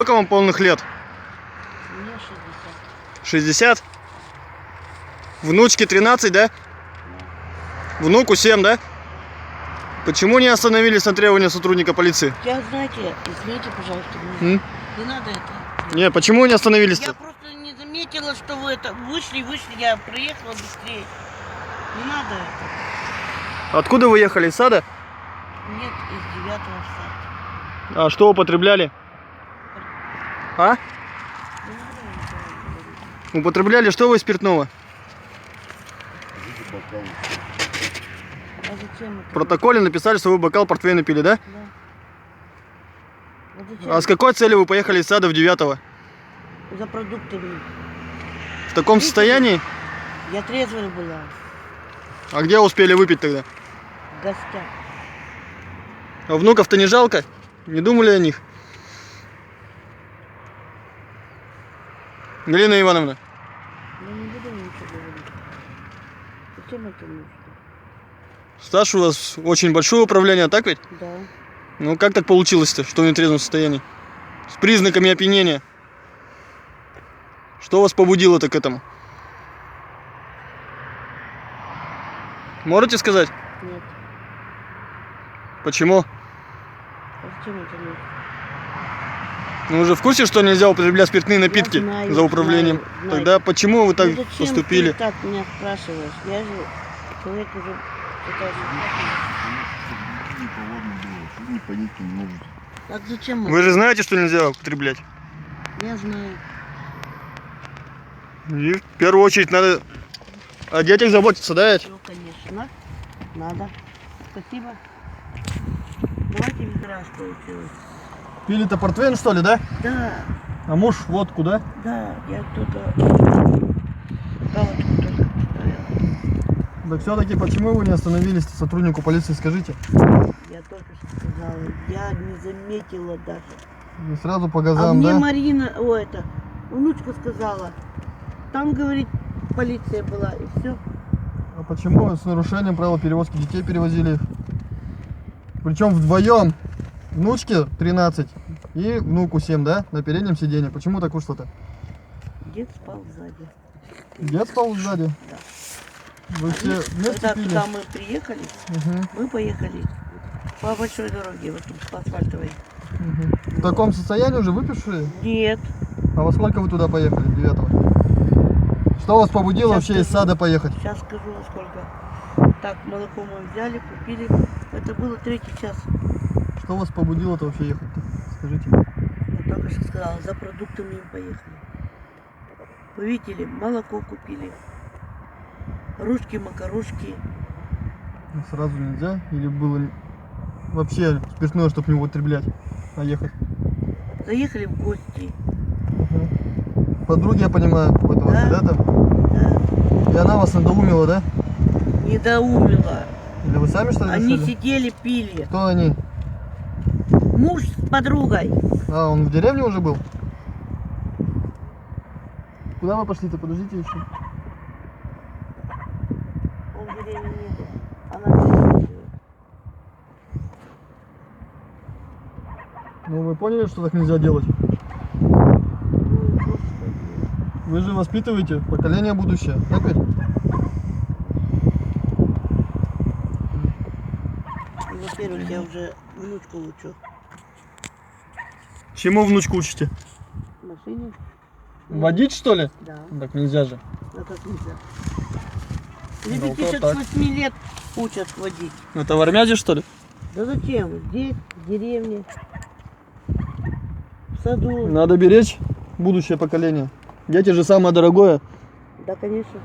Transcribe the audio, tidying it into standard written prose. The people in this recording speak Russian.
Сколько вам полных лет? Мне 60. 60? Внучке 13, да? Внуку 7, да? Почему не остановились на требования сотрудника полиции? Я, знаете, извините, пожалуйста, не надо это. Не, почему не остановились-то? Я просто не заметила, что вы это вышли, я проехала быстрее. Не надо это. Откуда вы ехали, из сада? Нет, из 9-го сада. А что употребляли? А? Употребляли что вы спиртного? А зачем это? В протоколе написали, что вы бокал портвейна пили, да? Да. Вот зачем? А с какой целью вы поехали из сада в 9-го? За продуктами. В таком состоянии? Я трезвая была. А где успели выпить тогда? В гостях. А внуков-то не жалко? Не думали о них? Галина Ивановна. Я не буду ничего говорить. Зачем это нужно? Стаж у вас очень большое управление, так ведь? Да. Ну как так получилось-то, что в нетрезвом состоянии? С признаками опьянения. Что вас побудило-то к этому? Можете сказать? Нет. Почему? А зачем это нужно? Ну вы же в курсе, что нельзя употреблять спиртные напитки Я знаю, за управлением? знаю. Тогда почему вы так Ну зачем поступили? ты так меня спрашиваешь? Я же человек уже Не понять не можете. Так зачем? Вы же знаете, что нельзя употреблять? Я знаю. И в первую очередь надо о детях заботиться, да? Ведь? Все, конечно. Надо. Спасибо. Давайте ведра, что училось. Пили-то портвейн, что ли, да? Да, А муж водку, да? да, я кто-то галочку только поставила. Так все-таки почему вы не остановились сотруднику полиции, скажите? Я только что сказала. Я не заметила даже. И сразу по А газам, мне да? Марина, внучка сказала. Там, говорит, полиция была, и все. А почему с нарушением правил перевозки детей перевозили их? Причем вдвоем. Внучке 13 и внуку 7, да? На переднем сиденье. Почему так вышло-то? Дед спал сзади. Дед спал сзади? Да. Вы все вместе Когда пили? туда мы приехали, Угу, мы поехали по большой дороге, вот тут, по асфальтовой. угу. В таком состоянии уже выпившие? Нет. А во сколько вы туда поехали, 9-го? Что вас побудило Сейчас вообще из скажу. сада поехать? Сейчас скажу, во сколько. Так, молоко мы взяли, купили. Это было 3-й час. Что вас побудило-то вообще ехать-то? Скажите. Я только что сказала, за продуктами мы поехали. Вы видели, молоко купили. Ружки, макарушки. Ну, сразу нельзя? Или было вообще спиртное, чтобы не употреблять, а ехать? Заехали в гости. Угу. Подруги, я понимаю, какой-то у вас, Да. да, там? Да. И она вас надоумила, да? Недоумила. Или вы сами, что ли, Они решили? сидели, пили. Кто они? Муж с подругой. А, он в деревне уже был? Куда вы пошли-то? Подождите еще. Он в деревне не был. Она в деревне живет. Ну, вы поняли, что так нельзя делать? Ну, господи. Вы же воспитываете поколение будущее, так ведь? Во-первых, я уже внучку учу. Чему внучку учите? В машине? Водить, что ли? Да. Так нельзя же. А как нельзя? Ну, Ребятишек вот так. с 8 лет учат водить. Это в Армяде, что ли? Да зачем? Здесь, в деревне, в саду. Надо беречь будущее поколение. Дети же самое дорогое. Да, конечно.